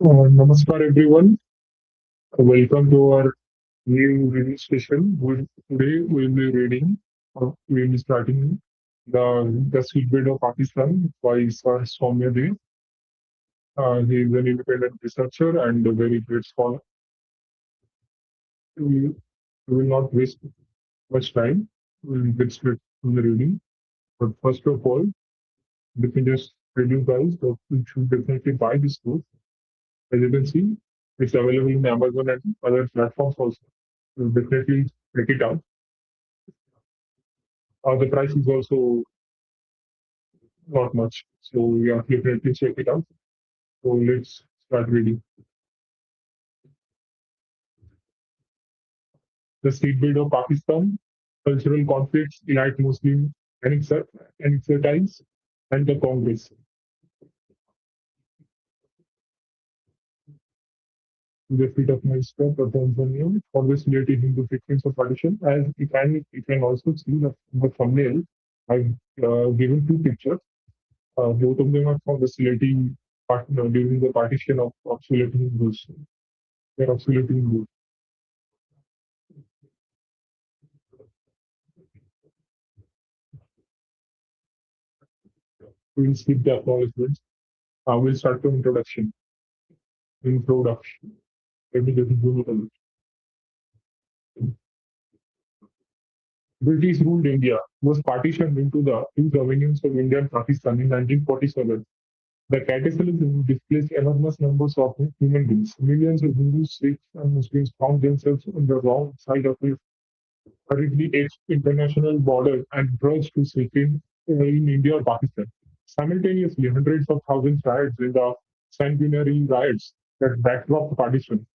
Namaskar everyone. Welcome to our new reading session. Today we'll be reading, we'll be starting the Seedbed of Pakistan by Sir Saumya Dey. He is an independent researcher and a very great scholar. We will not waste much time. We'll get straight to the reading. But first of all, let me just tell you guys that you should definitely buy this book. As you can see, it's available in Amazon and other platforms also. So definitely check it out. The price is also not much. So yeah, definitely check it out. So let's start reading. The Seedbed of Pakistan, cultural conflicts, elite Muslim anxieties, and the Congress. The feet of my step performs on you, always related into frequency of partition. As you can also see the thumbnail. I've given two pictures. Both of them are from the Sylhet during the partition of Sylhet Hindus. They're of Sylhet Hindus. We'll skip the acknowledgements. We'll start from introduction. Introduction. Let me just zoom it a bit. British ruled India was partitioned into the two dominions of India and Pakistan in 1947. The cataclysm displaced enormous numbers of human beings. Millions of Hindus, Sikhs, and Muslims found themselves on the wrong side of a hurriedly etched international border and rushed to in India or Pakistan. Simultaneously, hundreds of thousands died in the sanguinary riots that backdrop partition.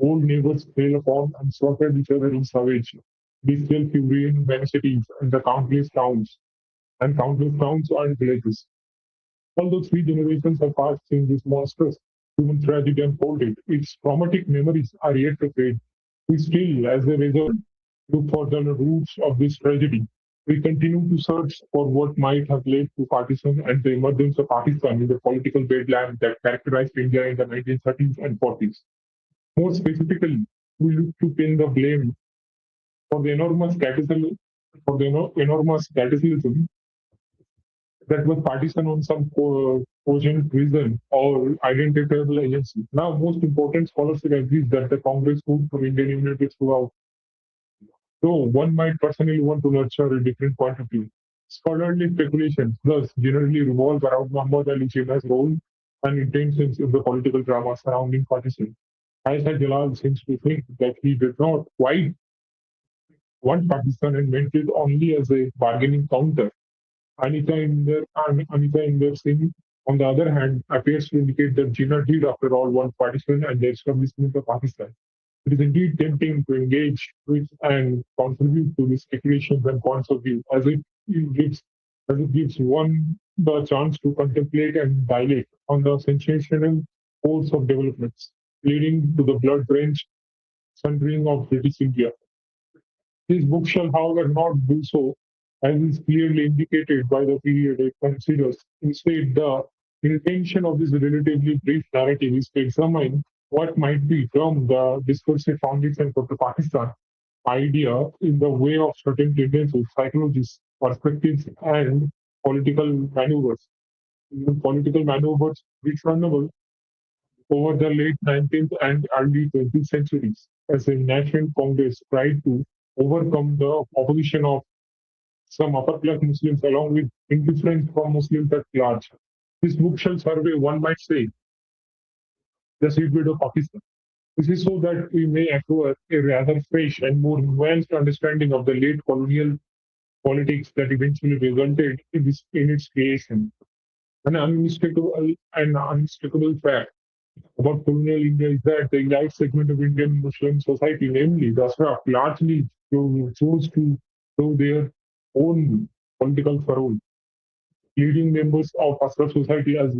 Old neighbors fell upon and slaughtered each other in savage, bestial fury in many cities and the countless towns and villages. Although three generations have passed since this monstrous human tragedy unfolded, its traumatic memories are yet to fade. We still, as a result, look for the roots of this tragedy. We continue to search for what might have led to partition and the emergence of Pakistan in the political bedlam that characterized India in the 1930s and 40s. More specifically, we look to pin the blame for the enormous cataclysm that was partition on some cogent reason or identifiable agency. Now, most important scholars agree that the Congress moved from Indian unity throughout. Though one might personally want to nurture a different point of view. Scholarly speculations thus generally revolve around Muhammad Ali Jinnah's role and intentions in the political drama surrounding partition. Aisha Jalal seems to think that he did not quite want Pakistan and meant it only as a bargaining counter. Anita Inder Singh, on the other hand, appears to indicate that Jinnah did, after all, want partition and the establishment of Pakistan. It is indeed tempting to engage with and contribute to these speculations and points of view, gives as it gives one the chance to contemplate and dilate on the sensational course of developments, leading to the blood-drenched sundering of British India. This book shall, however, not do so, as is clearly indicated by the period it considers. Instead, the intention of this relatively brief narrative is to examine what might be termed the discursive foundations of the Pakistan idea in the way of certain tendencies, psychologies, perspectives, and political maneuvers. Political maneuvers discernible over the late 19th and early 20th centuries as a national congress tried to overcome the opposition of some upper class Muslims along with indifference from Muslims at large. This book shall survey, one might say, the seedbed of Pakistan. This is so that we may acquire a rather fresh and more nuanced understanding of the late colonial politics that eventually resulted in its creation. An unmistakable fact about colonial India is that the elite segment of Indian Muslim society, namely the Ashraf, largely chose to show their own political parole. Leading members of Ashraf society as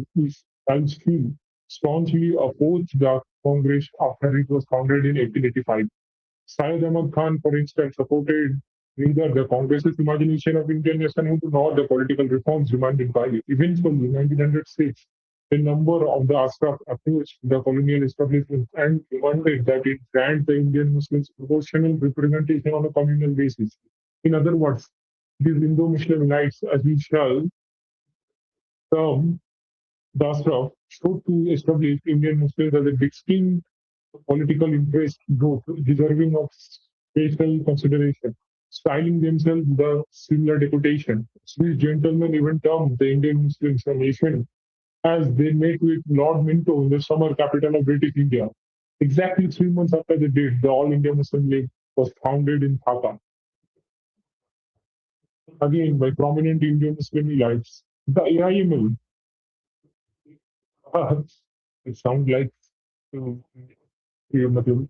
few staunchly opposed the Congress after it was founded in 1885. Syed Ahmad Khan, for instance, supported neither the Congress's imagination of Indian nationhood nor the political reforms demanded by it. Eventually, in 1906, A number of the Ashraf approached the colonial establishment and demanded that it grant the Indian Muslims proportional representation on a communal basis. In other words, these Indo-Muslim elites, as we shall term the Ashraf, sought to establish Indian Muslims as a distinct political interest group deserving of special consideration, styling themselves the similar deputation. These gentlemen even termed the Indian Muslims a nation as they met with Lord Minto in the summer capital of British India. Exactly 3 months after the date, the All India Muslim League was founded in Dhaka, again by prominent Indian Muslim elites. The AIML, it sounds like uh, it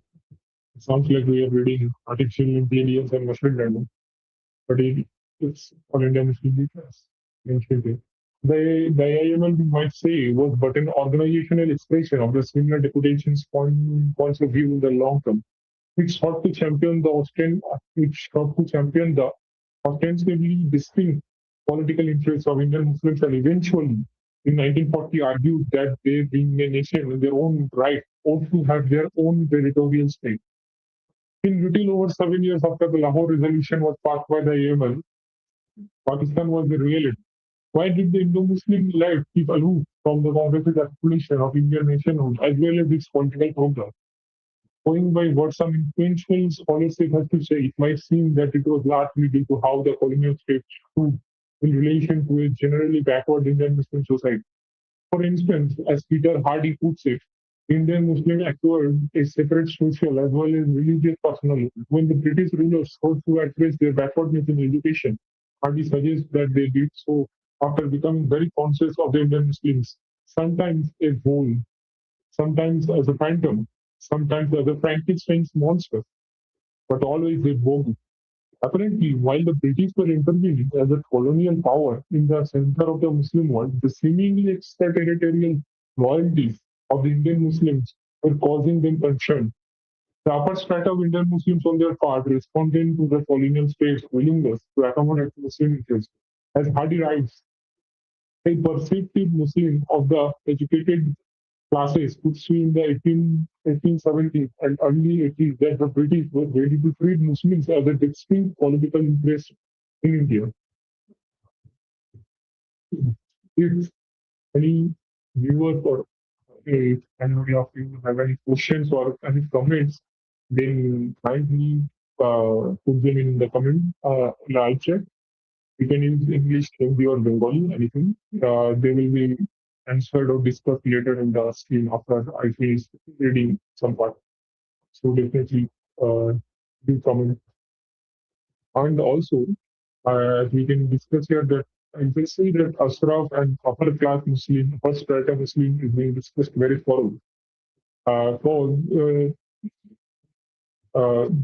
sounds like we are reading artificial intelligence and machine learning, but it's All India Muslim League as mentioned here. The AIML, we might say, was but an organizational expression of the similar deputation's points of view in the long term. It sought to champion the ostensibly distinct political interests of Indian Muslims, and eventually, in 1940, argued that they, being a nation in their own right, ought to have their own territorial state. In little over 7 years after the Lahore Resolution was passed by the AML, Pakistan was the reality. Why did the Indo-Muslim elite keep aloof from the Congress's articulation of Indian nationhood as well as its political program? Going by what some influential scholars have to say, it might seem that it was largely due to how the colonial states stood in relation to a generally backward Indian Muslim society. For instance, as Peter Hardy puts it, Indian Muslims acquired a separate social as well as religious personality. When the British rulers sought to address their backwardness in education, Hardy suggests that they did so after becoming very conscious of the Indian Muslims, sometimes a whole, sometimes as a phantom, sometimes as a Frankenstein's monster, but always a bogie. Apparently, while the British were intervening as a colonial power in the center of the Muslim world, the seemingly extraterritorial loyalties of the Indian Muslims were causing them concern. The upper strata of Indian Muslims, on their part, responded to the colonial state's willingness to accommodate Muslim interests. As Hardy writes, a perceptive Muslim of the educated classes could see in the 1870s and early 80s that the British were ready to treat Muslims as a distinct political interest in India. If any viewers or if anybody of you have any questions or any comments, then kindly put them in the comment live chat. You can use English, Hindi, or Bengali, anything. They will be answered or discussed later in the stream after I finish reading some part. So definitely do comment. And also, as we can discuss here that I can see that Ashraf and upper class Muslim, first strata Muslim is being discussed very thoroughly. For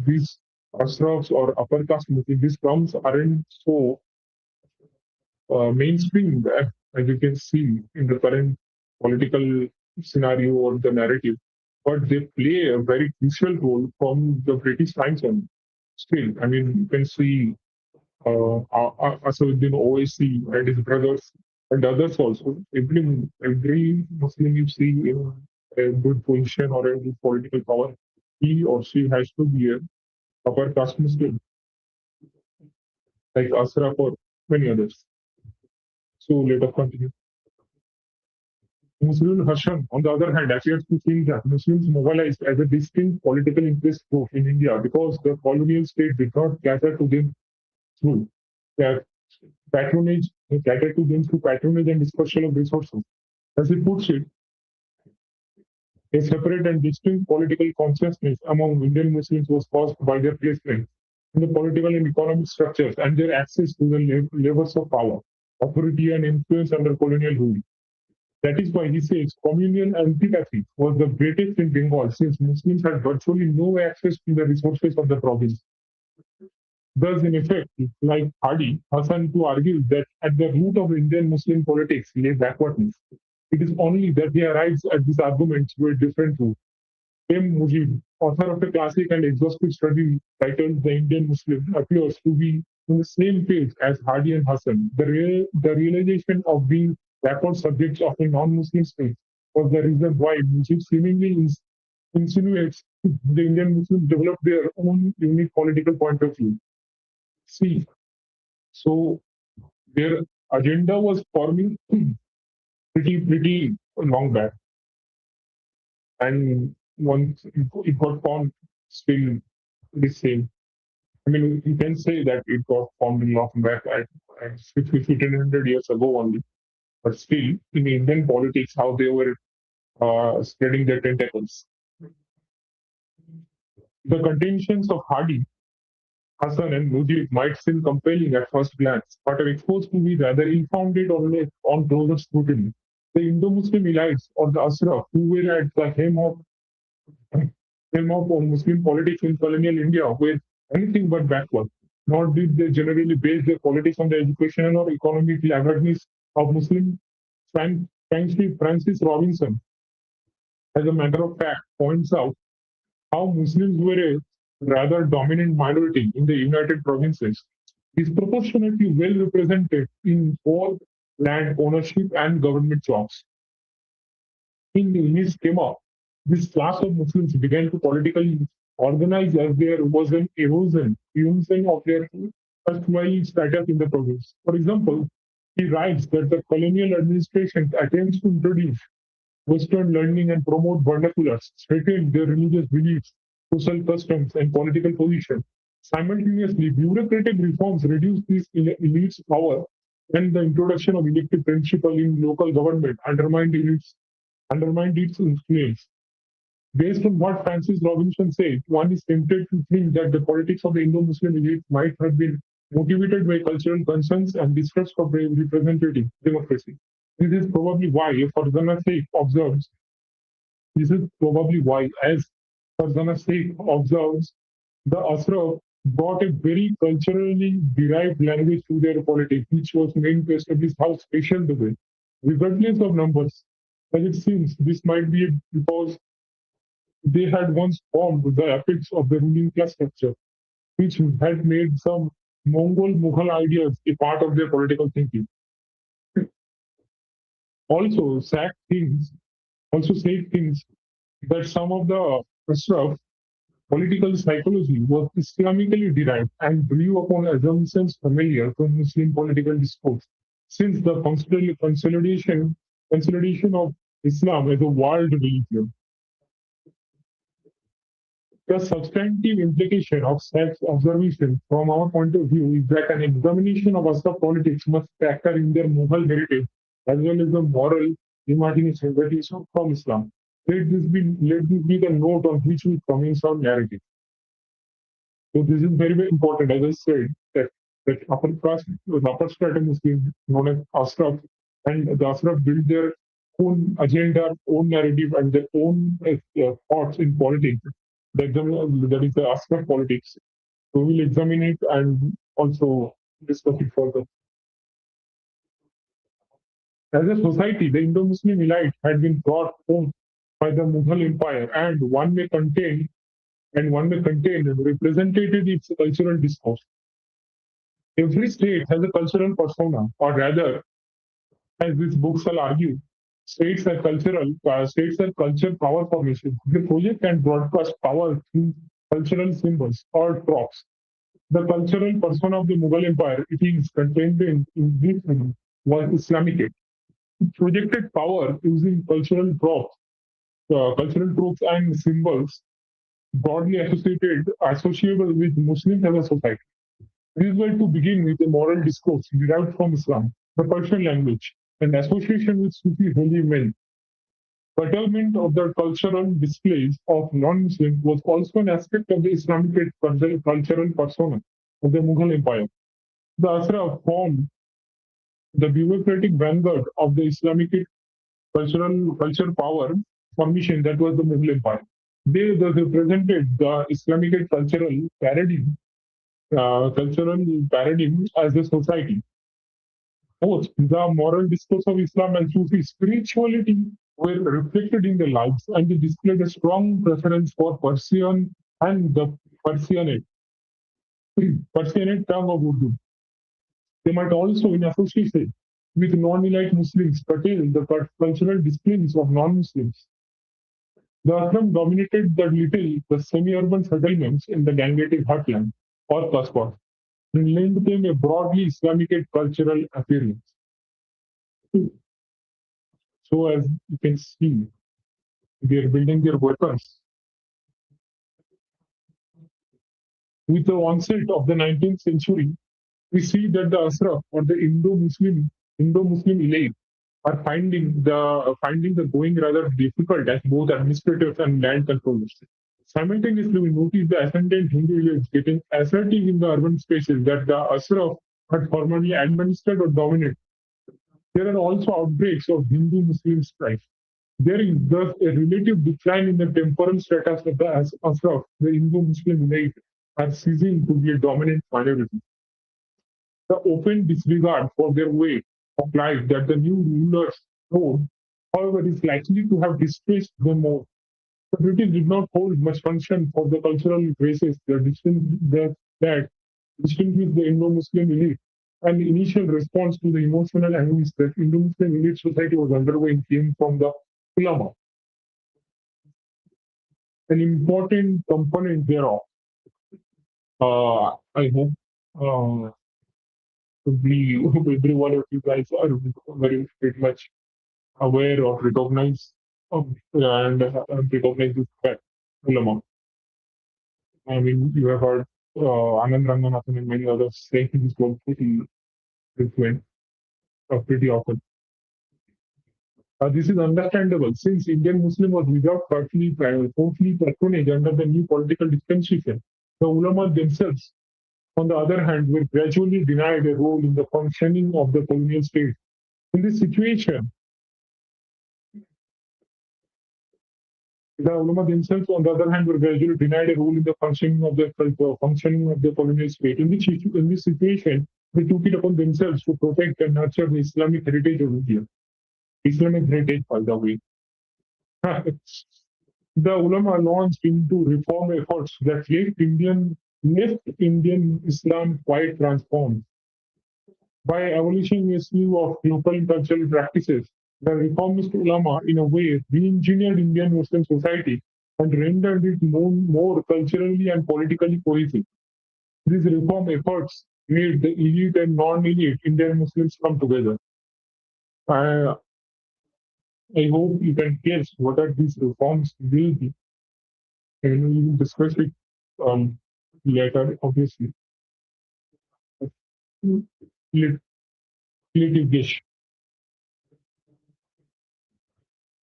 these Ashrafs or upper caste Muslim, these terms aren't so mainstream, as you can see in the current political scenario or the narrative, but they play a very crucial role from the British times on. Still, I mean, you can see Asaduddin OIC and his brothers and others also. Every Muslim you see in a good position or a good political power, he or she has to be a upper caste Muslim, like Ashraf or many others. So let us continue. Muslim Hassan, on the other hand, appears to think that Muslims mobilized as a distinct political interest group in India because the colonial state did not cater to them through their patronage, they catered to them through patronage and dispersal of resources. As he puts it, a separate and distinct political consciousness among Indian Muslims was caused by their placement in the political and economic structures and their access to the levers of power, authority, and influence under colonial rule. That is why he says communal antipathy was the greatest in Bengal since Muslims had virtually no access to the resources of the province. Thus, in effect, like Hardy, Hassan to argue that at the root of Indian Muslim politics lay backwardness. It is only that he arrives at these arguments through a different route. M. Mujib, author of a classic and exhaustive study titled The Indian Muslim, appears to be on the same page as Hardy and Hassan. The realization of being backward subjects of a non-Muslim state was the reason why, which it seemingly insinuates the Indian Muslims developed their own unique political point of view. See, so their agenda was forming pretty long back, and once it got formed, still the same. I mean, you can say that it got formed long back at 1500 years ago only, but still in Indian politics, how they were spreading their tentacles. The contentions of Hadi, Hassan, and Mujib might seem compelling at first glance, but are exposed to be rather ill-founded on closer scrutiny. The Indo-Muslim elites or the Ashraf, who were at the helm of Muslim politics in colonial India, were anything but backward. Nor did they generally base their politics on the educational or economic awareness of Muslim. Francis Robinson, as a matter of fact, points out how Muslims were a rather dominant minority in the United Provinces, disproportionately well represented in both land ownership and government jobs. In his schema, this class of Muslims began to politically organize as there was an erosion of their erstwhile status in the province. For example, he writes that the colonial administration attempts to introduce Western learning and promote vernaculars, threatened their religious beliefs, social customs, and political position. Simultaneously, bureaucratic reforms reduced these elites' power, and the introduction of elective principle in local government undermined its influence. Based on what Francis Robinson said, one is tempted to think that the politics of the Indo-Muslim elite might have been motivated by cultural concerns and distrust of representative democracy. This is probably why Farzana Sheikh observes, this is probably why, as Farzana Sheikh observes, the Ashraf brought a very culturally derived language to their politics, which was meant to establish how special they were. Regardless of numbers, as it seems, this might be because they had once formed the apex of the ruling class structure, which had made some Mongol Mughal ideas a part of their political thinking. Also, said things that some of the stuff, political psychology, was Islamically derived and drew upon assumptions familiar from Muslim political discourse. Since the consolidation of Islam as a world religion, the substantive implication of such observation from our point of view is that an examination of Ashraf politics must factor in their Mughal heritage as well as the moral imagination that is from Islam. Let this be the note on which we commence our narrative. So this is very, very important. As I said, that upper strata Muslims known as Ashraf, and the Ashraf built their own agenda, own narrative, and their own thoughts in politics. That is the Ashraf politics. So we will examine it and also discuss it further. As a society, the Indo-Muslim elite had been brought home by the Mughal Empire, and one may contain and represented its cultural discourse. Every state has a cultural persona, or rather, as this book shall argue, states are culture power formation. They project and broadcast power through cultural symbols or props. The cultural persona of the Mughal Empire, it is contained in this was Islamic. It projected power using cultural tropes and symbols broadly associable with Muslims as a society. These were to begin with a moral discourse derived from Islam, the Persian language, and association with Sufi holy men. Curtailment of the cultural displays of non-Muslims was also an aspect of the Islamic cultural persona of the Mughal Empire. The Asra formed the bureaucratic vanguard of the Islamic culture power formation that was the Mughal Empire. They thus represented the Islamic cultural paradigm as a society. Both the moral discourse of Islam and Sufi spirituality were reflected in their lives, and they displayed a strong preference for Persian and the Persianate tongue of Urdu. They might also, in association, with non-elite Muslims curtail the cultural disciplines of non-Muslims. The ashram dominated the semi-urban settlements in the Gangetic heartland or Kasbah and lent them a broadly Islamic cultural appearance. So, as you can see, they are building their weapons. With the onset of the 19th century, we see that the Ashraf or the Indo-Muslim elite are finding the going rather difficult as both administrators and land controllers. Simultaneously, we notice the ascendant Hindu elites getting assertive in the urban spaces that the Ashraf had formerly administered or dominated. There are also outbreaks of Hindu-Muslim strife. There is thus a relative decline in the temporal status of the Ashraf. The Hindu-Muslim elite are ceasing to be a dominant minority. The open disregard for their way of life that the new rulers showed, however, is likely to have distressed them more. The British did not hold much function for the cultural graces that distinguished the Indo-Muslim elite. And the initial response to the emotional anguish that Indo-Muslim elite society was undergoing came from the ulama, an important component thereof. I hope every one of you guys are very pretty much aware or recognize this fact, ulama. I mean, you have heard Anand Ranganathan and many others saying this one pretty frequent or pretty often. This is understandable since Indian Muslim was without totally patronage under the new political dispensation. The ulama themselves, on the other hand, were gradually denied a role in the functioning of the colonial state. In this situation, the ulama themselves, on the other hand, were gradually denied a role in the functioning of the colonial state. In this situation, they took it upon themselves to protect and nurture the Islamic heritage of India. Islamic heritage, by the way. The ulama launched into reform efforts that left Indian Islam quite transformed. By abolishing a slew of local cultural practices, the reformist ulama, in a way, re-engineered Indian Muslim society and rendered it more culturally and politically cohesive. These reform efforts made the elite and non-elite Indian Muslims come together. I, I hope you can guess what are these reforms will be, and we will discuss it later, obviously. Creative dish.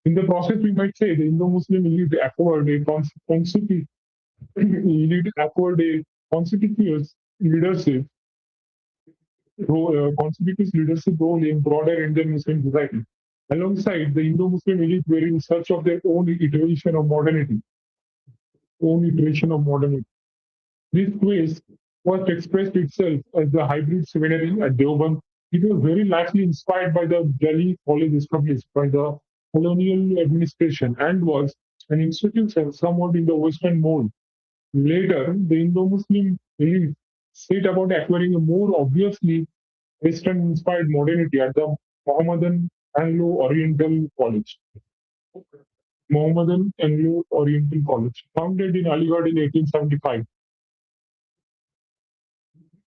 In the process, we might say the Indo-Muslim elite acquired a conspicuous leadership role in broader Indian Muslim society. Alongside, the Indo-Muslim elite were in search of their own iteration of modernity. This quest first expressed itself as the hybrid seminary at Deoband. It was very likely inspired by the Delhi college established by the colonial administration and was an institution somewhat in the Western mold. Later, the Indo-Muslim elite set about acquiring a more obviously Western-inspired modernity at the Mohammedan Anglo-Oriental College. Mohammedan Anglo-Oriental College, founded in Aligarh in 1875.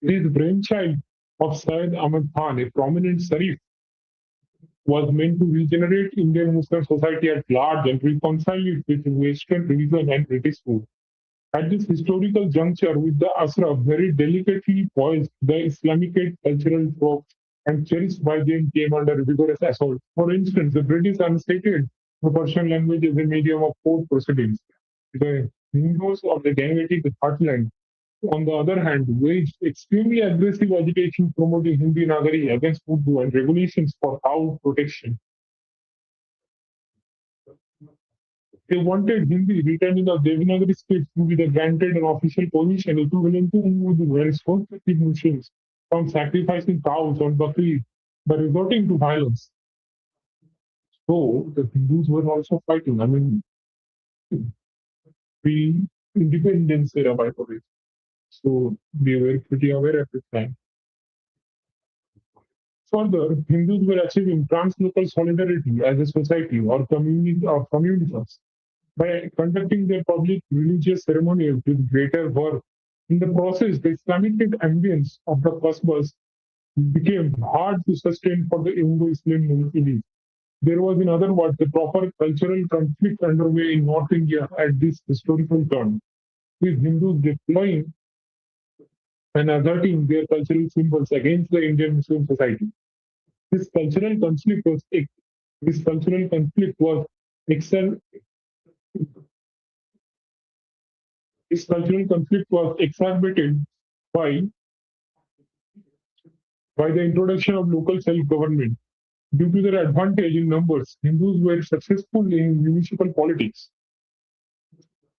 This brainchild of Syed Ahmad Khan, a prominent Sarif, was meant to regenerate Indian Muslim society at large and reconcile it with Western religion and British rule. At this historical juncture, with the Ashraf very delicately poised, the Islamic cultural tropes and cherished by them came under vigorous assault. For instance, the British unstated the Persian language as a medium of court proceedings. The Hindus of the Gangetic heartland, on the other hand, waged extremely aggressive agitation promoting Hindi Nagari against Urdu and regulations for cow protection. They wanted Hindi written in the Devanagari script to be the granted an official position equivalent to Urdu and sponsored Muslims from sacrificing cows on Bakri by resorting to violence. So the Hindus were also fighting. I mean, pre-independence era, by the way. So they were pretty aware at the time. Further, Hindus were achieving translocal solidarity as a society or community or communities by conducting their public religious ceremonies with greater verve. In the process, the Islamic ambience of the cosmos became hard to sustain for the Indo-Muslim elite. There was, in other words, a proper cultural conflict underway in North India at this historical turn, with Hindus deploying and asserting their cultural symbols against the Indian Muslim society. This cultural conflict was this cultural conflict was excel, this cultural conflict was exacerbated by the introduction of local self-government. Due to their advantage in numbers, Hindus were successful in municipal politics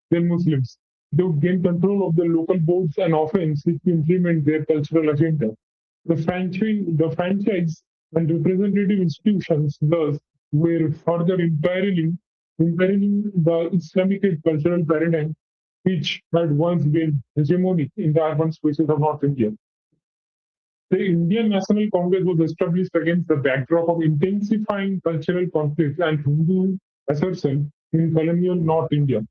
than Muslims. They would gain control of the local boards and often seek to implement their cultural agenda. The franchise and representative institutions thus were further imperiling the Islamic cultural paradigm which had once been hegemonic in the urban spaces of North India. The Indian National Congress was established against the backdrop of intensifying cultural conflicts and Hindu assertion in colonial North India.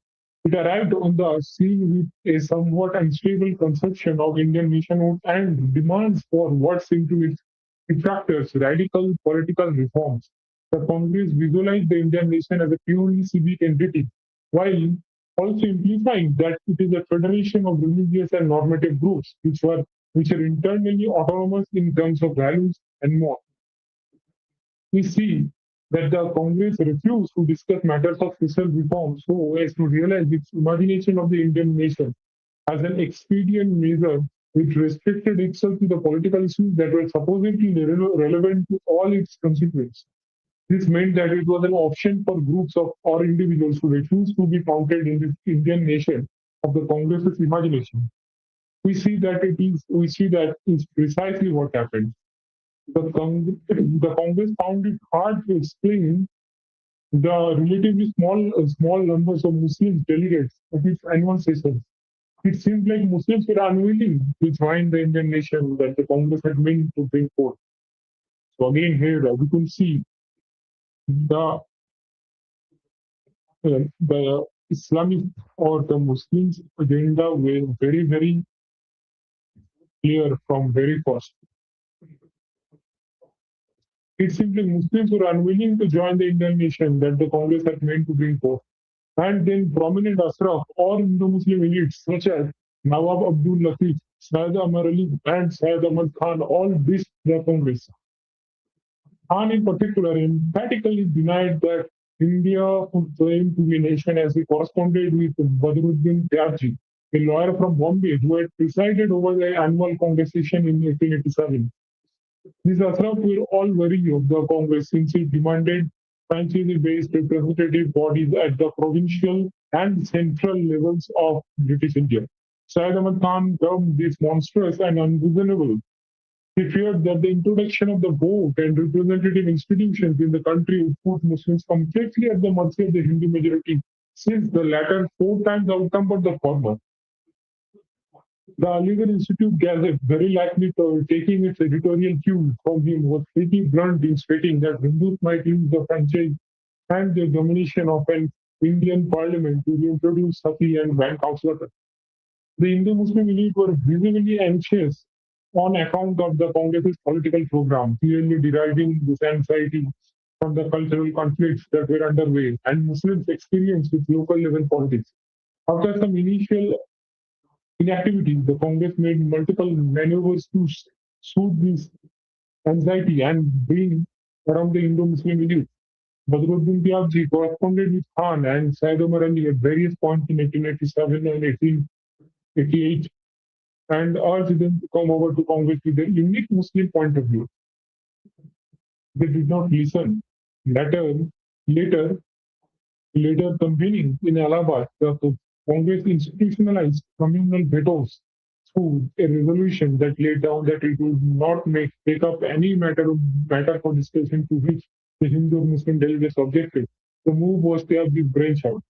It arrived on the scene with a somewhat unstable conception of Indian nationhood and demands for what seemed to its detractors radical political reforms. The Congress visualized the Indian nation as a purely civic entity, while also implying that it is a federation of religious and normative groups which are internally autonomous in terms of values and more. We see that the Congress refused to discuss matters of social reform so as to realize its imagination of the Indian nation as an expedient measure which restricted itself to the political issues that were supposedly relevant to all its constituents. This meant that it was an option for groups of or individuals to refuse to be counted in the Indian nation of the Congress's imagination. We see that is precisely what happened. The Congress found it hard to explain the relatively small numbers of Muslim delegates at its annual sessions. It seemed like Muslims were unwilling to join the Indian nation that the Congress had meant to bring forth. So again, here we can see the the Islamic or the Muslims agenda were very clear from very first. It simply Muslims were unwilling to join the Indian nation that the Congress had meant to bring forth. And then prominent Ashraf or Indo-Muslim elites such as Nawab Abdul Latif, Syed Amar Ali, and Syed Ahmad Khan all dished the Congress. Khan in particular emphatically denied that India could claim to be a nation as he corresponded with Badruddin Tyagi, a lawyer from Bombay who had presided over the annual congressation in 1887. These Ashraf were all wary of the Congress since it demanded franchise-based representative bodies at the provincial and central levels of British India. Syed Ahmad Khan termed this monstrous and unreasonable. He feared that the introduction of the vote and representative institutions in the country would put Muslims completely at the mercy of the Hindu majority, since the latter four times outnumbered the former. The Aligarh Institute Gazette, very likely taking its editorial cue from him, was pretty blunt in stating that Hindus might use the franchise and the domination of an Indian parliament to reintroduce sati and bank house workers. The Hindu-Muslim elite were visibly anxious on account of the Congress's political program, clearly deriving this anxiety from the cultural conflicts that were underway and Muslims' experience with local level politics. After some initial inactivity, the Congress made multiple maneuvers to soothe this anxiety and bring around the Indo-Muslim elite. Badruddin Tyabji corresponded with Khan and Syed Omar Ali at various points in 1887 and 1888 and urged them to come over to Congress with their unique Muslim point of view. They did not listen. Later, later, later convening in Allahabad, the Congress institutionalized communal vetoes through a resolution that laid down that it would not take up any matter for discussion to which the Hindu Muslim delegates objected. The move was to have this branch out.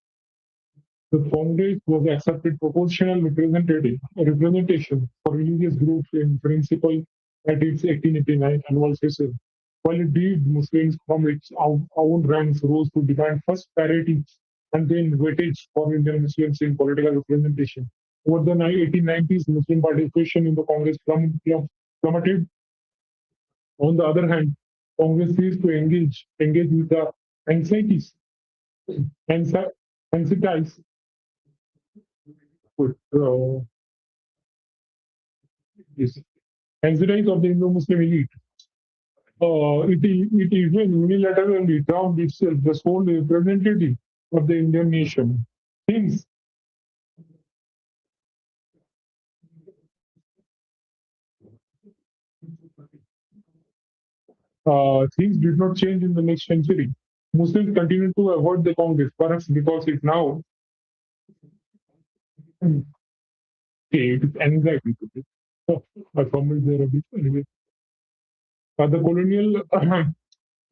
The Congress was accepted proportional representation for religious groups in principle at its 1889 annual session. While it did, Muslims from its own ranks rose to demand first parity and then weightage for Indian Muslims in political representation. Over the 1890s, Muslim participation in the Congress plummeted. On the other hand, Congress ceased to engage with the anxieties, anxi- anxieties, uh, yes, anxieties of the Indo-Muslim elite. It even unilaterally termed itself the sole representative of the Indian nation. Things, things did not change in the next century. Muslims continued to avoid the Congress, perhaps because it now it is anxiety. So, I fumbled there a bit. Anyway, the colonial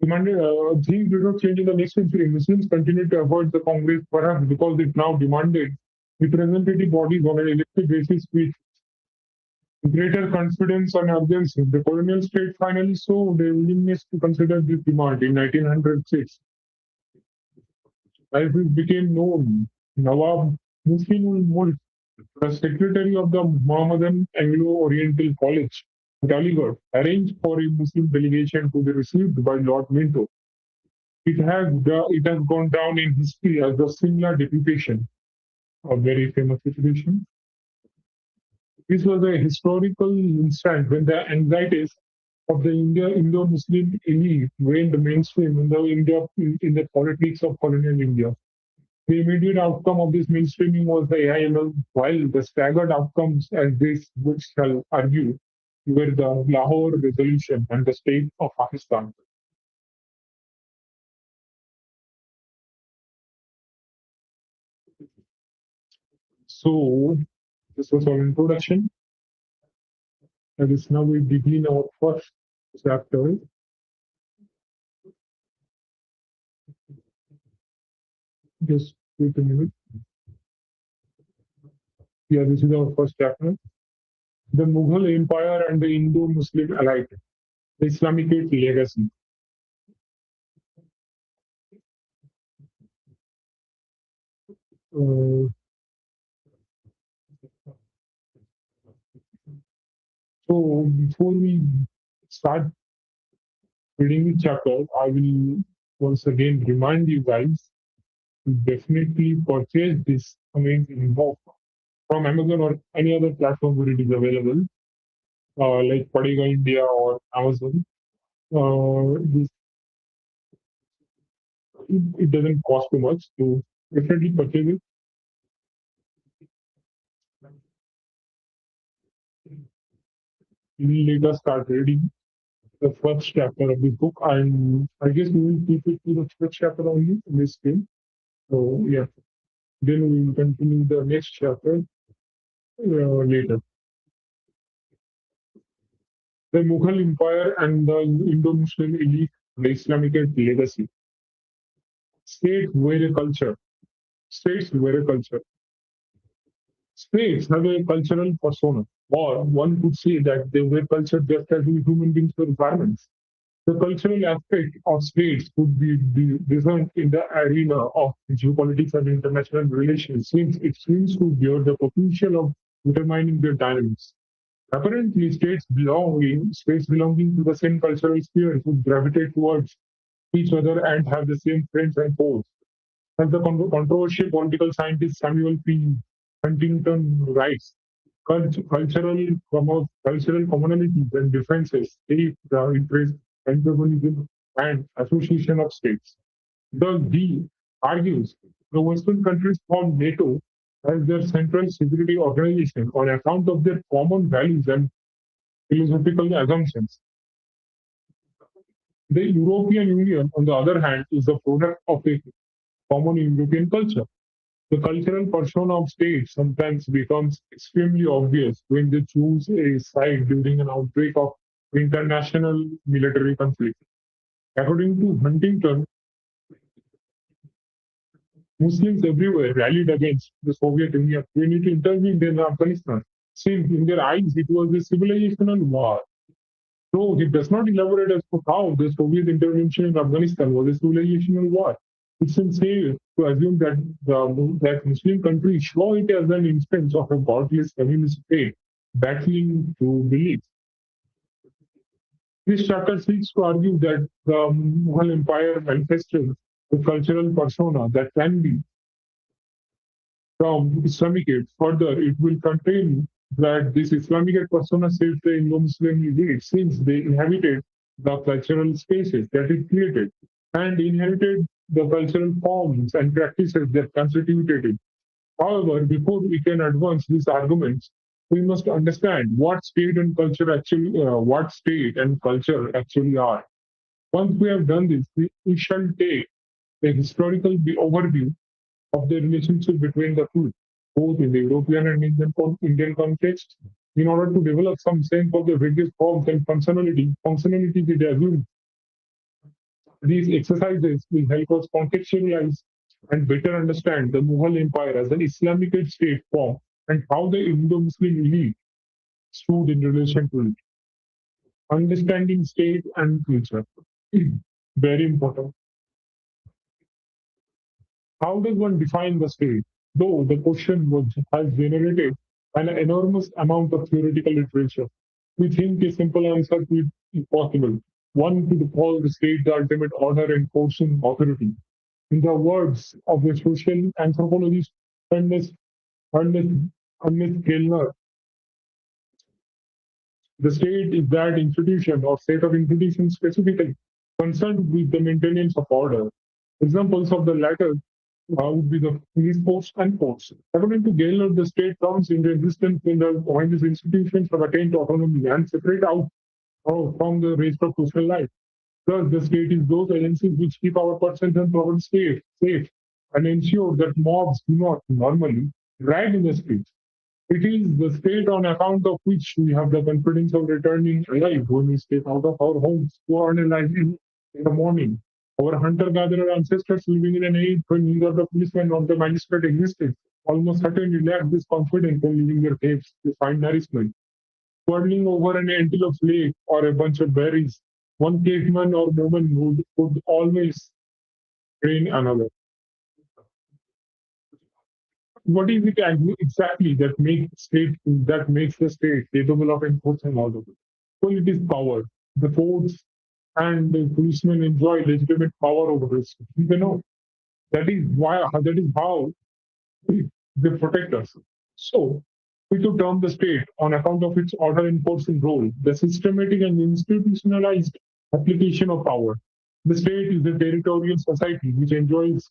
demanded things did not change in the next century. Muslims continued to avoid the Congress, perhaps because it now demanded representative bodies on an elected basis with greater confidence and urgency. The colonial state finally showed a willingness to consider this demand in 1906. As it became known, Nawab Muslim Mulk, the secretary of the Mohammedan Anglo-Oriental College at Aligarh, arranged for a Muslim delegation to be received by Lord Minto. It has gone down in history as the Simla deputation, a very famous deputation. This was a historical instant when the anxieties of the Indo-Muslim elite reigned mainstream in the politics of colonial India. The immediate outcome of this mainstreaming was the AIML, while the staggered outcomes, as this book shall argue, were the Lahore Resolution and the state of Pakistan. So, this was our introduction. And is now we begin our first chapter. Just wait a minute. Yeah, this is our first chapter. The Mughal Empire and the Indo-Muslim allied, the Islamic legacy. Uh, so before we start reading the chapter, I will once again remind you guys to definitely purchase this amazing book from Amazon or any other platform where it is available, like Padega India or Amazon. This it doesn't cost too much to definitely purchase it. Let us start reading the first chapter of the book, and I guess we will keep it to the first chapter only in this game. So yeah, then we will continue the next chapter later. The Mughal Empire and the Indo-Muslim elite, the Islamic legacy. States were a culture. States were a culture. States have a cultural persona, or one could say that they were culture just as we human beings were garments. The cultural aspect of states could be discerned in the arena of geopolitics and international relations, since it seems to bear the potential of determining their dynamics. Apparently, states belonging to the same cultural sphere would gravitate towards each other and have the same friends and foes. As the controversial political scientist Samuel P. Huntington writes, cultural commonalities and differences shape the interest, antagonism, and association of states. Thus, he argues the Western countries form NATO as their central security organization on account of their common values and philosophical assumptions. The European Union, on the other hand, is the product of a common European culture. The cultural persona of states sometimes becomes extremely obvious when they choose a side during an outbreak of international military conflict. According to Huntington, Muslims everywhere rallied against the Soviet Union when it intervened in Afghanistan, since in their eyes it was a civilizational war. So he does not elaborate as to how the Soviet intervention in Afghanistan was a civilizational war. It's unsafe to assume that that Muslim countries saw it as an instance of a godless communist state battling to belief. This chapter seeks to argue that the Mughal Empire manifested a cultural persona that can be from Islamic aid. Further, it will contain that this Islamic aid persona shaped the Indo-Muslim elite since they inhabited the cultural spaces that it created and inherited the cultural forms and practices that constituted it. However, before we can advance these arguments, we must understand what state and culture actually are. Once we have done this, we shall take a historical overview of the relationship between the two, both in the European and Indian context, in order to develop some sense of the various forms and functionality it assumes. These exercises will help us contextualize and better understand the Mughal Empire as an Islamic state form and how the Indo-Muslim elite stood in relation to it. Understanding state and culture. Very important. How does one define the state? Though the question has generated an enormous amount of theoretical literature, we think a simple answer to it is possible. One could call the state the ultimate order and enforcing authority. In the words of the social anthropologist Ernest, Ernest, Ernest Kellner, the state is that institution or set of institutions specifically concerned with the maintenance of order. Examples of the latter would be the police force and courts. According to Gaylor, the state comes into existence when these institutions have attained autonomy and separate out from the rest of social life. Thus, the state is those agencies which keep our persons and property safe and ensure that mobs do not normally riot in the streets. It is the state on account of which we have the confidence of returning alive when we step out of our homes to earn a livelihood in the morning. Our hunter-gatherer ancestors living in an age when neither the policeman nor the magistrate existed almost certainly lacked this confidence when leaving their caves to find nourishment. Paddling over an antelope lake or a bunch of berries, one caveman or woman would always train another. What is it exactly that makes the state capable of enforcing all of it? Well, it is power. The courts and the policemen enjoy legitimate power over us. You know that is how they protect us. So we could term the state on account of its order enforcing role, the systematic and institutionalized application of power. The state is a territorial society which enjoys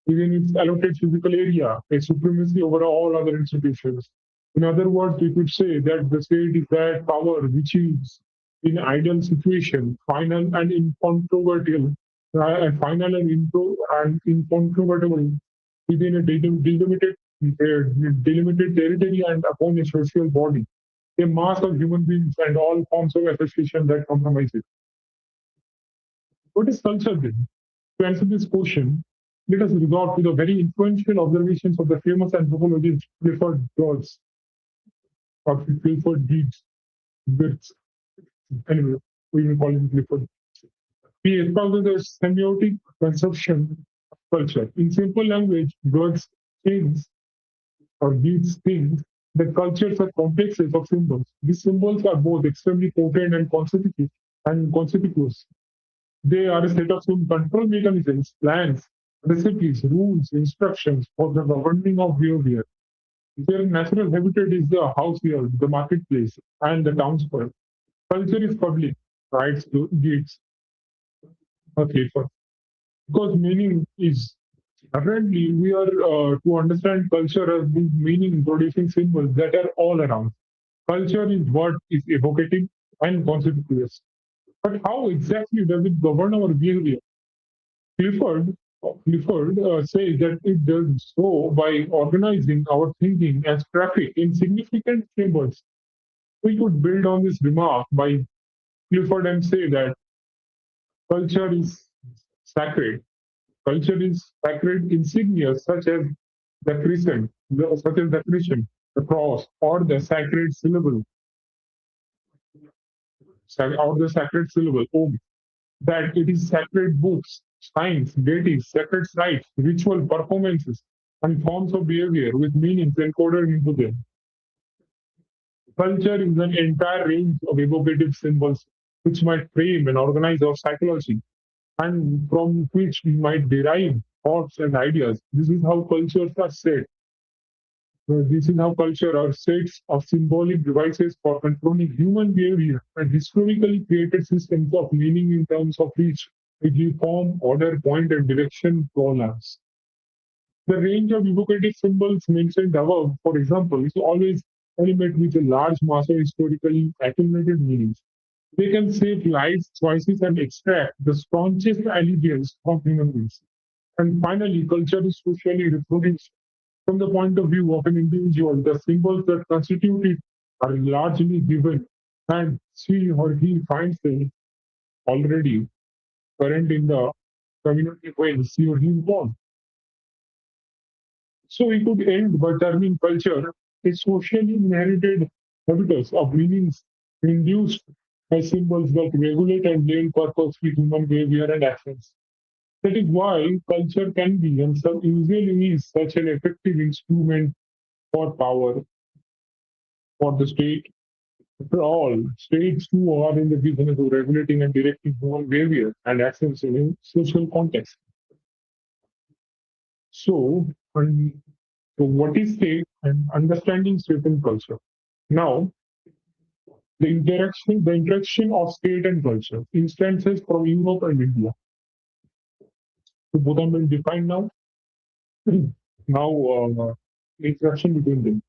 within its allotted physical area, a supremacy over all other institutions. In other words, we could say that the state is that power which is, in ideal situation, final and incontrovertible, and incontrovertible within a delimited territory and upon a social body, a mass of human beings and all forms of association that compromise it. What is culture then? To answer this question, let us resort to the very influential observations of the famous anthropologist Clifford Geertz, or Clifford Geertz. Anyway, we will call him Clifford. He espouses a semiotic conception of culture. In simple language, Geertz thinks or Geertz thinks that cultures are complexes of symbols. These symbols are both extremely potent and conspicuous. They are a set of some control mechanisms, plans, recipes, rules, instructions for the governing of behavior. Their natural habitat is the household, the marketplace, and the town square. Culture is public, rights to deeds, okay, because meaning is apparently we are to understand culture as the meaning producing symbols that are all around. Culture is what is evocative and conspicuous. But how exactly does it govern our behavior? Clifford, Clifford says that it does so by organizing our thinking as traffic in significant symbols. We could build on this remark by Clifford and say that culture is sacred. Culture is sacred insignia such as the crescent, the cross, or the sacred syllable. or the sacred syllable, Om, that it is sacred books, signs, deities, sacred sites, ritual performances, and forms of behavior with meanings encoded into them. Culture is an entire range of evocative symbols which might frame and organize our psychology and from which we might derive thoughts and ideas. This is how cultures are set. This is how culture are sets of symbolic devices for controlling human behavior and historically created systems of meaning in terms of which they give form, order, point, and direction to our lives. The range of evocative symbols mentioned above, for example, is always element with a large mass of historically accumulated meanings. They can shape lives, choices, and extract the staunchest allegiance from human beings. And finally, culture is socially reproduced. From the point of view of an individual, the symbols that constitute it are largely given, and she or he finds them already current in the community when she or he is born. So we could end by terming culture a socially inherited habitus of meanings induced by symbols that regulate and lend purpose with human behavior and actions. That is why culture can be and usually is such an effective instrument for power, for the state, for all states who are in the business of regulating and directing human behavior and actions in a social context. So, so what is state and understanding state and culture? Now, the interaction of state and culture, instances from Europe and India. So both have been defined now. Now, interaction between them.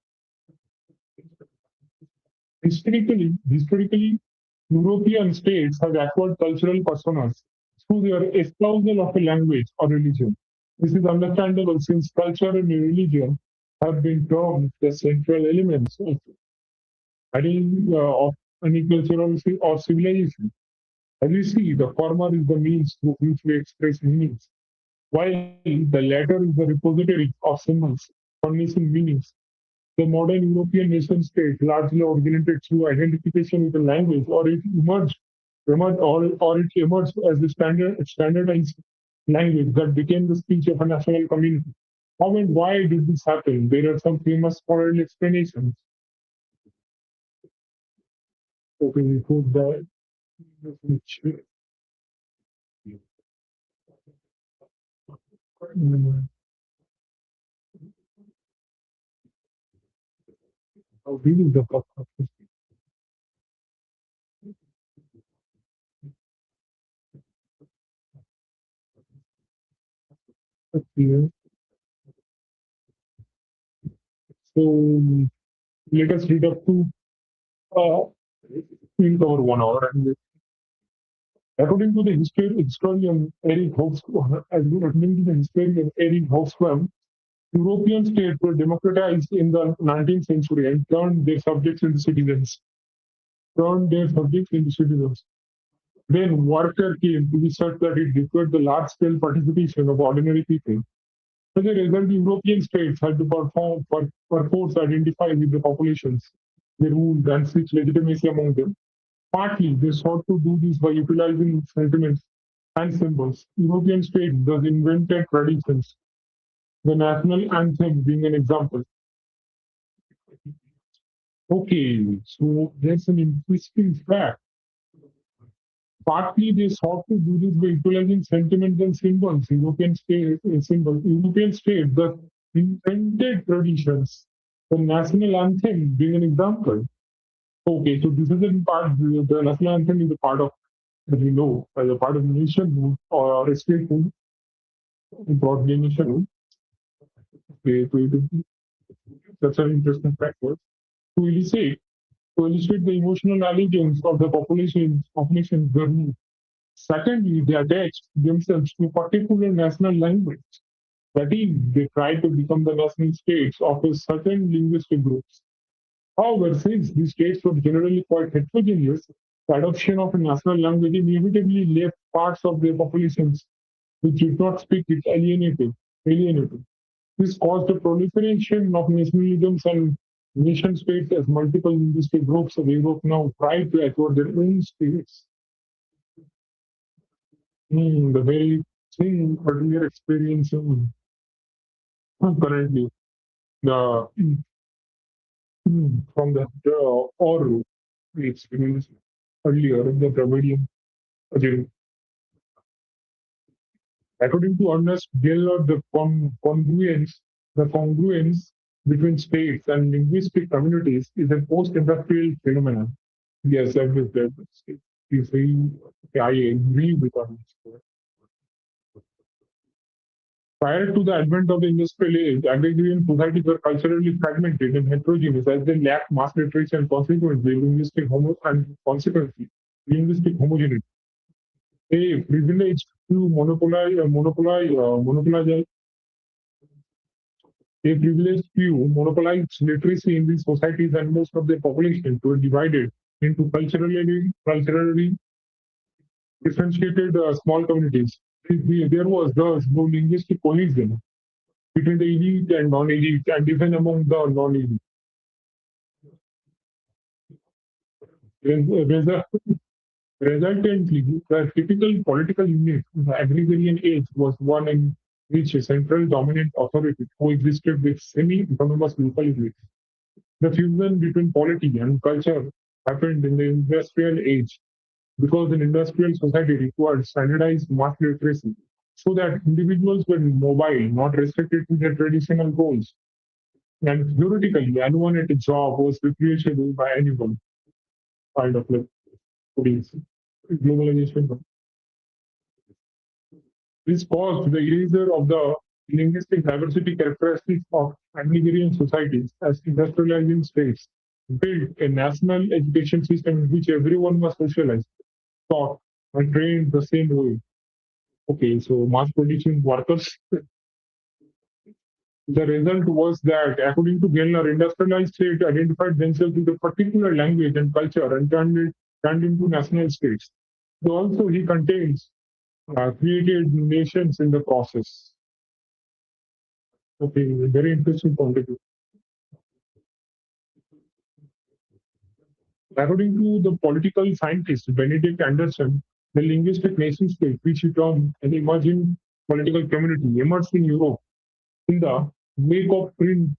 Historically, European states have acquired cultural personas through their espousal of a language or religion. This is understandable since culture and religion have been termed the central elements of any cultural or civilization. As we see, the former is the means through which we express meanings, while the latter is the repository of symbols, furnishing meanings. The modern European nation state largely originated through identification with a language, or it emerged as a standardized language that became the speech of a national community. How and why did this happen? There are some famous scholarly explanations. Okay, we put the how really the here. So let us read up to uh, we'll cover 1 hour. And according to the historian Eric Hobsbawm, European states were democratized in the 19th century and turned their subjects into citizens. Then warfare came to be such that it required the large-scale participation of ordinary people. As a result, European states had to perforce identify with the populations they ruled and switch legitimacy among them. Partly, they sought to do this by utilizing sentiments and symbols. European states thus invented traditions, the national anthem being an example. Okay, so there's an interesting fact. Partly, they sought to do this by utilizing sentiments and symbols. European states thus invented traditions, the national anthem being an example. Okay, so this is in part, the national anthem is a part of, as we know, as a part of nationhood or a statehood, broadly nationhood. Okay, that's an interesting factor. To illustrate, to illustrate the emotional allegiance of the population journey. Secondly, they attach themselves to a particular national language. That is, they try to become the national states of a certain linguistic groups. However, since these states were generally quite heterogeneous, the adoption of a national language inevitably left parts of their populations which did not speak it alienated. This caused the proliferation of nationalisms and Nation states as multiple linguistic groups of Europe now try to acquire their own states. The very thing what we are experiencing currently, the from the or we experienced earlier in the Dravidian agenda. According to Ernest Geller, the congruence between states and linguistic communities is a post-industrial phenomenon. Yes, that is that. You see, I agree with Ernest. Prior to the advent of the industrial age, agrarian societies were culturally fragmented and heterogeneous as they lacked mass literacy and consequently linguistic homogeneity. A privileged few monopolized literacy in these societies, and most of the population were divided into culturally differentiated small communities. There was thus no linguistic cohesion between the elite and non-elite, and even among the non-elite. Resultantly, the typical political unit in the agrarian age was one in which a central dominant authority coexisted with semi-autonomous local units. The fusion between polity and culture happened in the industrial age because an industrial society required standardized mass literacy so that individuals were mobile, not restricted to their traditional roles. And theoretically, anyone at a job was replaceable by anyone, kind of like today's globalization. This caused the erasure of the linguistic diversity characteristics of agrarian societies as industrializing states built a national education system in which everyone was socialized, taught, and trained the same way. Okay, so mass producing workers. The result was that, according to Gellner, industrialized states identified themselves with a particular language and culture and turned into national states. So also, he contains created nations in the process. Okay, very interesting point of view. According to the political scientist Benedict Anderson, the linguistic nation state, which he termed an emerging political community, emerged in Europe in the wake of print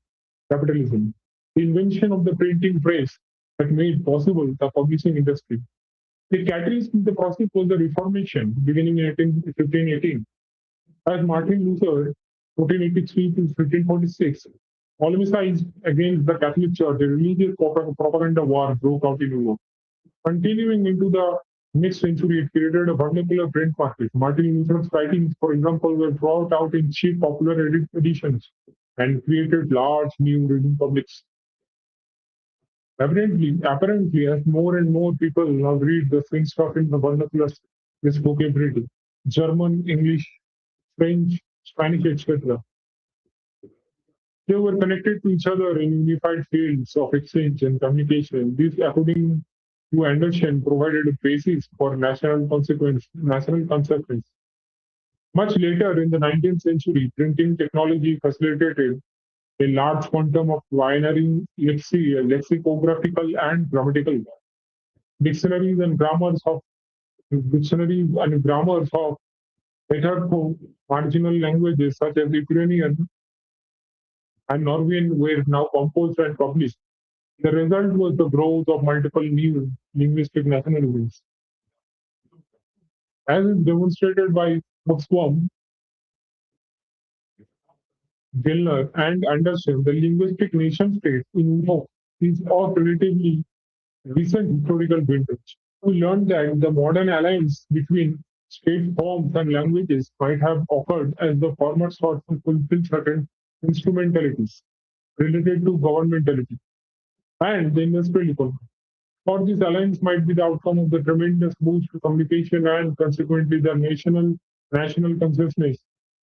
capitalism, the invention of the printing press that made possible the publishing industry. The catalyst in the process was the Reformation beginning in 1518. As Martin Luther, 1483 to 1546, polemicized against the Catholic Church, a religious propaganda war broke out in Europe. Continuing into the next century, it created a vernacular print market. Martin Luther's writings, for example, were brought out in cheap popular editions and created large new reading publics. Apparently, as more and more people now read the same stuff in the vernacular this vocabulary, German, English, French, Spanish, etc. They were connected to each other in unified fields of exchange and communication. This, according to Anderson, provided a basis for national consequence. Much later in the 19th century, printing technology facilitated a large quantum of binary lexicographical and grammatical dictionaries and grammars of hitherto marginal languages such as Ukrainian and Norwegian were now composed and published. The result was the growth of multiple new linguistic nationalisms. As is demonstrated by Buxbaum, Gellner, and Anderson, the linguistic nation state in Europe is of relatively recent historical vintage. We learned that the modern alliance between state forms and languages might have occurred as the former sought to fulfill certain instrumentalities related to governmentality and the industrial economy. Or this alliance might be the outcome of the tremendous boost to communication and consequently the national consciousness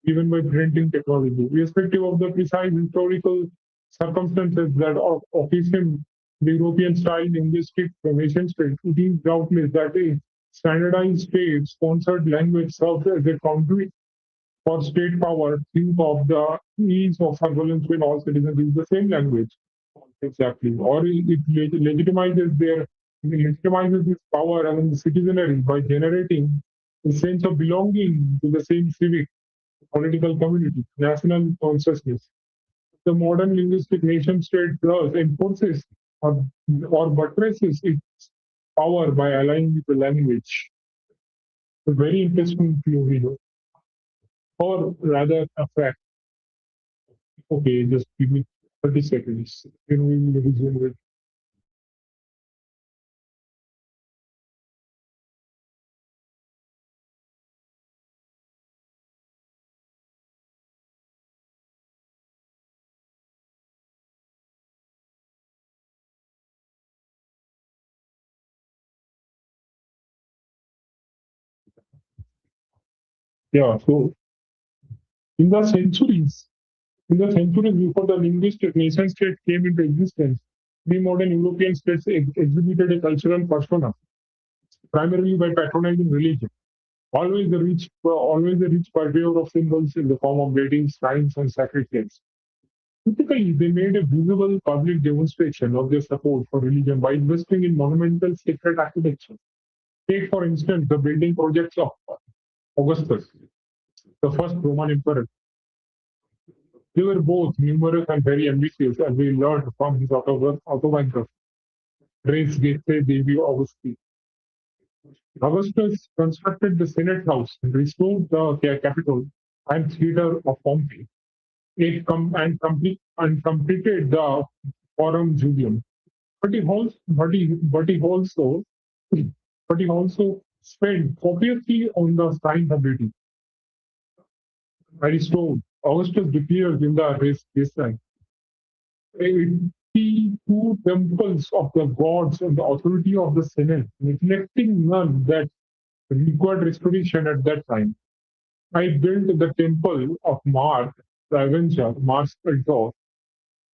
given by printing technology. Irrespective of the precise historical circumstances that occasion the European style linguistic nation state, it is doubtless that a standardized state sponsored language serves as a conduit for state power. Think of the ease of surveillance when all citizens use the same language. Exactly. Or it legitimizes this power among the citizenry by generating a sense of belonging to the same civic, political community, national consciousness. The modern linguistic nation state thus enforces or, or buttresses its power by aligning with the language. A very interesting theory, though. Or rather, a fact. Okay, just give me 30 seconds. Then we will resume it. Yeah, so in the centuries, in the centuries before the linguistic nation state came into existence, many modern European states exhibited a cultural persona, primarily by patronizing religion. Always the rich purveyor of symbols in the form of weddings, shrines, and sacred texts. Typically, they made a visible public demonstration of their support for religion by investing in monumental sacred architecture. Take, for instance, the building projects of Augustus, the first Roman emperor. They were both numerous and very ambitious, as we learned from his autobiography, Res Gestae Devi Augusti. Augustus constructed the Senate House, restored the Capitol and theater of Pompey, and completed the Forum Julium. But he also, but he, but he also, but he also spent copiously on the science of beauty. Aristotle, Augustus declares in the Res Gestae, 82 temples of the gods and the authority of the Senate, neglecting none that required restoration at that time. I built the temple of Mars, the Avenger, Mars Cultor.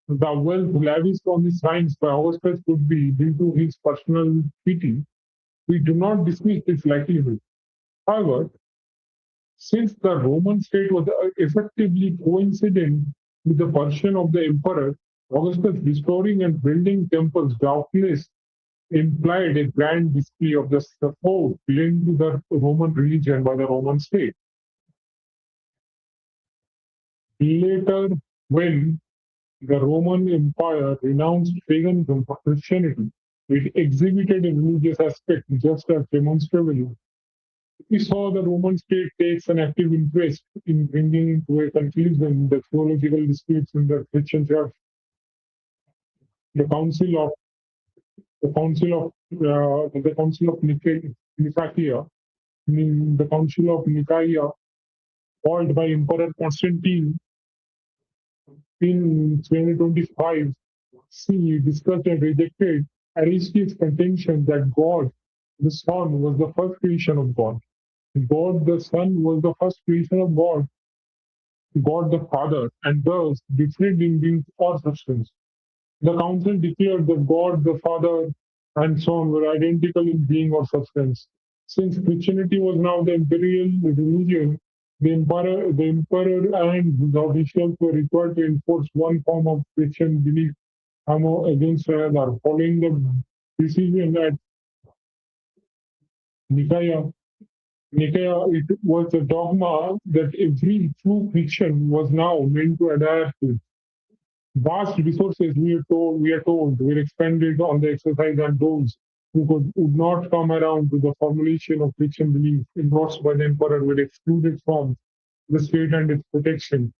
The wealth lavished on the science by Augustus could be due to his personal piety. We do not dismiss its likelihood. However, since the Roman state was effectively coincident with the Persian of the emperor, Augustus restoring and building temples doubtless implied a grand display of the support linked to the Roman religion by the Roman state. Later, when the Roman Empire renounced paganism for Christianity, it exhibited a religious aspect just as demonstrably. We saw the Roman state takes an active interest in bringing to a conclusion the theological disputes in the Christian church. The Council of Nicaea, the Council of Nicaea, called by Emperor Constantine in 2025, C discussed and rejected Aristotle's contention that God, the Son, was the first creation of God. God the Son was the first creation of God, God the Father, and thus different in being or substance. The council declared that God the Father and Son were identical in being or substance. Since Christianity was now the imperial religion, the emperor and the officials were required to enforce one form of Christian belief against another. Following the decision at Nicaea, it was a dogma that every true Christian was now meant to adhere to. Vast resources, we are told, were expended on the exercise, and those who would not come around to the formulation of Christian belief endorsed by the emperor were excluded from the state and its protection.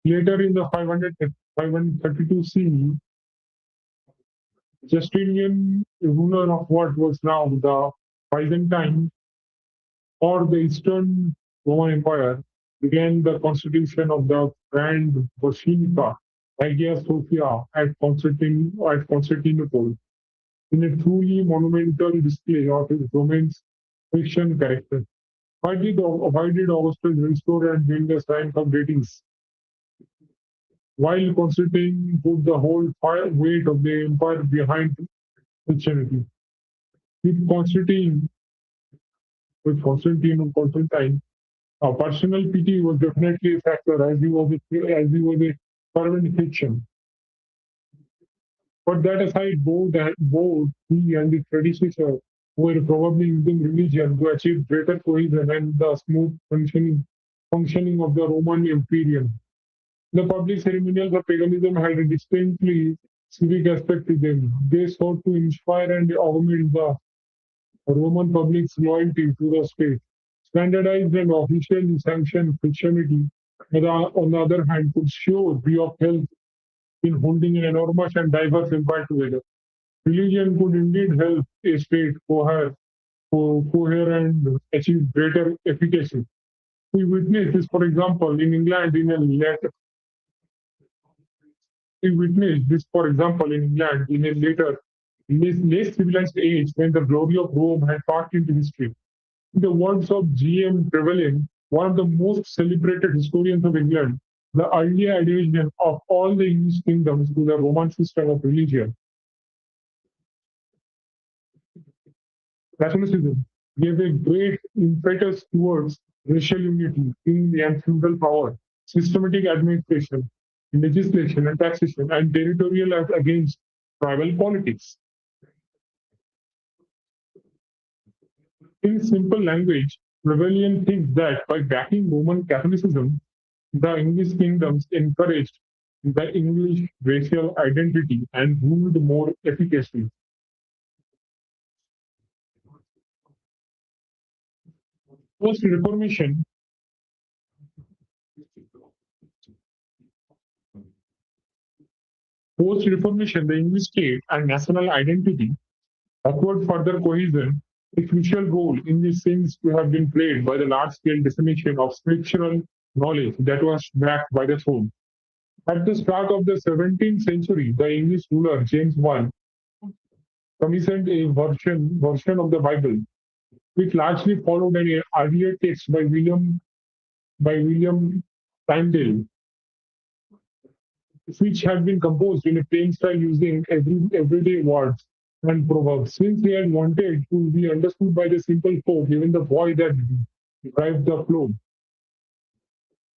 Later in the 532 CE, Justinian, ruler of what was now the Byzantine or the Eastern Roman Empire, began the constitution of the Grand Basilica Hagia Sophia at Constantinople in a truly monumental display of his Roman Christian character. Why did Augustus restore and build the shrine of ratings? While Constantine put the whole weight of the empire behind Christianity. With Constantine, Constantine, personal pity was definitely a factor as he was a fervent Christian. But that aside, both he and his predecessor were probably using religion to achieve greater cohesion and the smooth functioning of the Roman Imperium. The public ceremonials of paganism had a distinctly civic aspect to them. They sought to inspire and augment the Roman public's loyalty to the state. Standardized and officially sanctioned Christianity, on the other hand, could show be of help in holding an enormous and diverse empire together. Religion could indeed help a state cohere and achieve greater efficacy. We witnessed this, for example, in England in a later we witnessed this, for example, in England in a less civilized age when the glory of Rome had passed into history. In the words of G.M. Trevelyan, one of the most celebrated historians of England, the early adhesion of all the English kingdoms to the Roman system of religion, Catholicism, gave a great impetus towards racial unity in the and feudal power, systematic administration, legislation and taxation, and territorial against tribal politics. In simple language, Trevelyan thinks that by backing Roman Catholicism, the English kingdoms encouraged the English racial identity and ruled more efficaciously. Post-Reformation, post-Reformation, the English state and national identity acquired further cohesion. A crucial role in this seems to have been played by the large-scale dissemination of scriptural knowledge that was backed by the throne. At the start of the 17th century, the English ruler James I commissioned a version of the Bible, which largely followed an earlier text by William Tyndale, which had been composed in a plain style using everyday words and proverbs. Since he had wanted to be understood by the simple folk, even the boy that drives the plow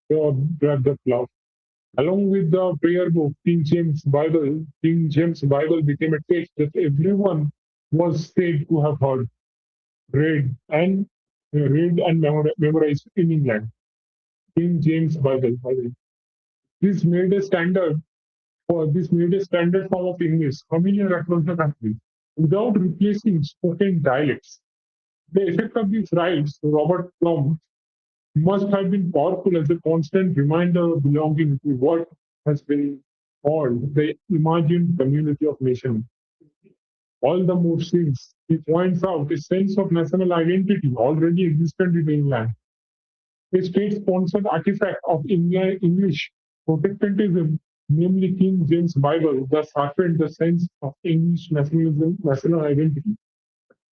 or drive the plow. Along with the prayer book, King James Bible became a text that everyone was said to have heard, read, and memorized in England. King James Bible. This made a standard this made a standard form of English familiar across the country without replacing spoken dialects. The effect of these rites, Robert Plum, must have been powerful as a constant reminder of belonging to what has been called the imagined community of nations. All the more since he points out a sense of national identity already existed in England. A state-sponsored artifact of English Protestantism, namely King James Bible, thus sharpened the sense of English national identity.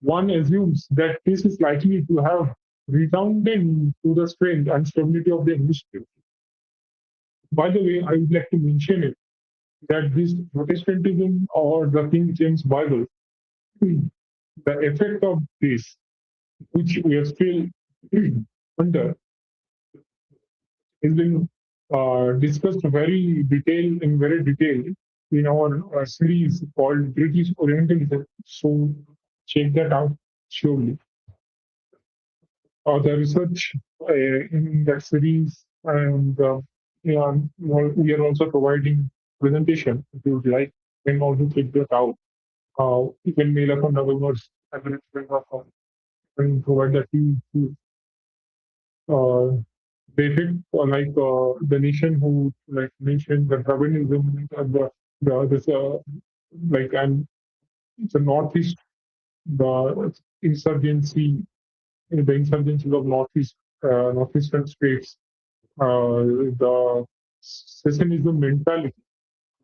One assumes that this is likely to have redounded to the strength and stability of the English state. By the way, I would like to mention it that this Protestantism or the King James Bible, the effect of this, which we are still under, has been discussed very detail in our series called British Orientalism. So check that out surely. The research in that series, and yeah, we are also providing presentation if you would like. You can also check that out. You can mail us on November's and provide that to you. They think the nation who mentioned the Dravidianism and the this and the northeast the insurgency the insurgencies of northeastern states, the secessionism mentality,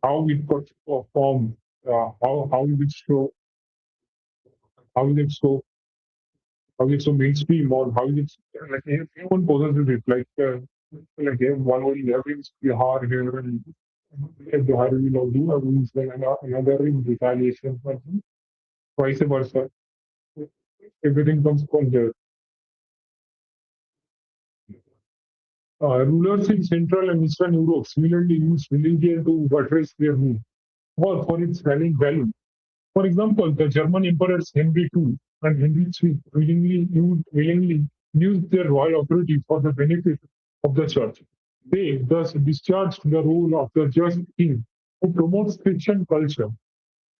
how it got formed, how is it so how is it so how is it so mainstream, or how is it everyone possesses it one will have in Bihar here, and Bihar will do another in retaliation, but vice versa. Everything comes from there. Rulers in Central and Eastern Europe similarly used religion to buttress their rule. or for its selling value. For example, the German emperors Henry II and Henry III willingly used their royal authority for the benefit of the church. They thus discharged the role of the just king who promotes Christian culture.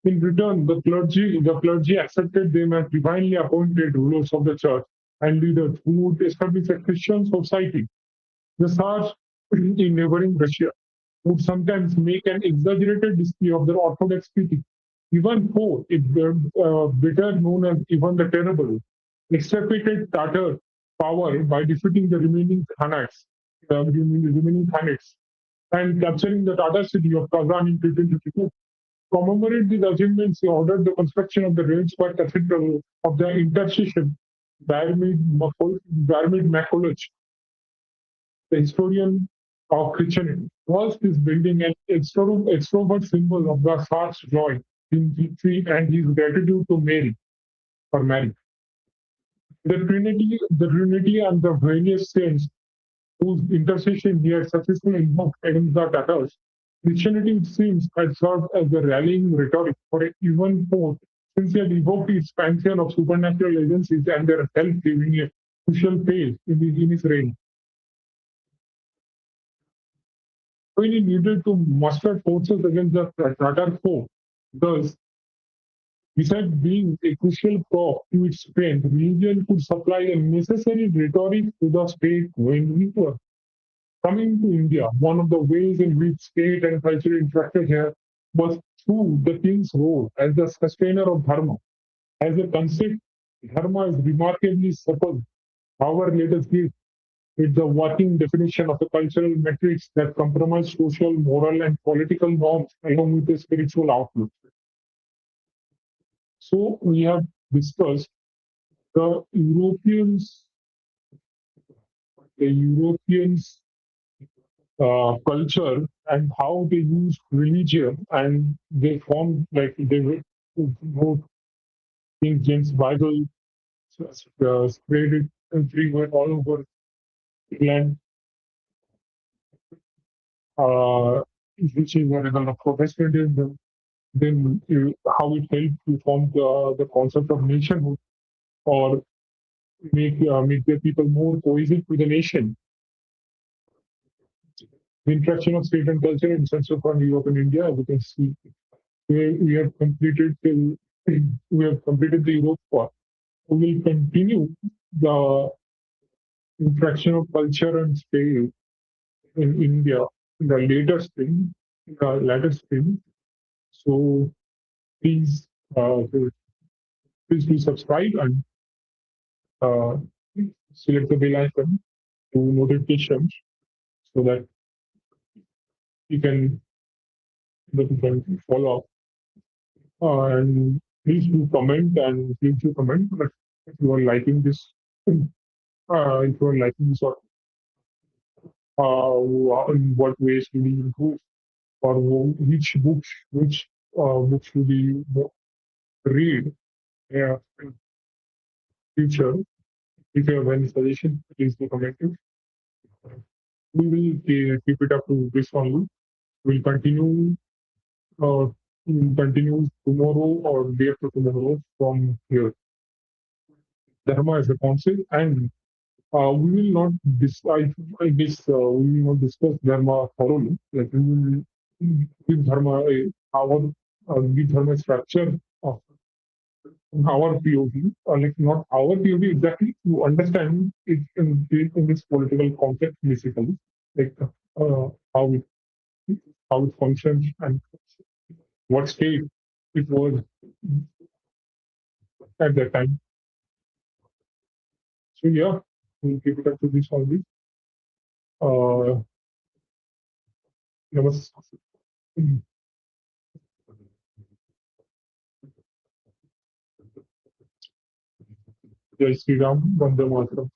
In return, the clergy accepted them as divinely appointed rulers of the church and leaders who would establish a Christian society. The Tsars in neighboring Russia would sometimes make an exaggerated display of their orthodox faith. Ivan IV, better known as Ivan the Terrible, extirpated Tatar power by defeating the remaining Khanates, and capturing the Tatar city of Kazan in 1552. Commemorate these achievements, he ordered the construction of the Ravensburg Cathedral of the Intercession. Diarmaid MacCulloch, the historian of Christianity, was this building an extrovert symbol of the Tsar's joy in victory and his gratitude to Mary. The Trinity and the various saints whose intercession he had successfully invoked against the Tatars. Christianity, it seems, had served as the rallying rhetoric for an even more, since he had evoked his pantheon of supernatural agencies and their help during a crucial phase in his reign. When he needed to muster forces against the Tatar foe, thus, besides being a crucial prop to its strength, religion could supply a necessary rhetoric to the state when we were. Coming to India, one of the ways in which state and culture interacted here was through the king's role as the sustainer of dharma. As a concept, dharma is remarkably subtle. However, let us give it the working definition of the cultural metrics that compromise social, moral, and political norms along with the spiritual outlook. So we have discussed the Europeans, the Europeans culture and how they use religion and they formed like they wrote King James Bible, spread it everywhere all over England, which is a result of Protestantism. Then how it helped to form the concept of nationhood or make the people more cohesive with the nation. The interaction of state and culture in Central and Europe and India, as you can see, we have completed the Europe part. We will continue the interaction of culture and state in India in the later spring. So please, please do subscribe and uh, select the bell icon to notifications so that you can follow up. And please do comment and please do comment if you are liking this. If you are liking this, or in what ways do we improve, or which books should we read in future. If you have any suggestion, please do comment it. We will keep it up to this only. We'll continue. Continue tomorrow or day after tomorrow from here. Dharma is a concept, and we will not I guess we will not discuss dharma thoroughly. Like we will give dharma give dharma structure of our POV, or like not our POV exactly, to understand it in this political context, basically, like how it how it functions and what state it was at that time. So yeah, we'll keep it up to this only. Uh, Namaste. Jai Sri Ram, Vande Mataram.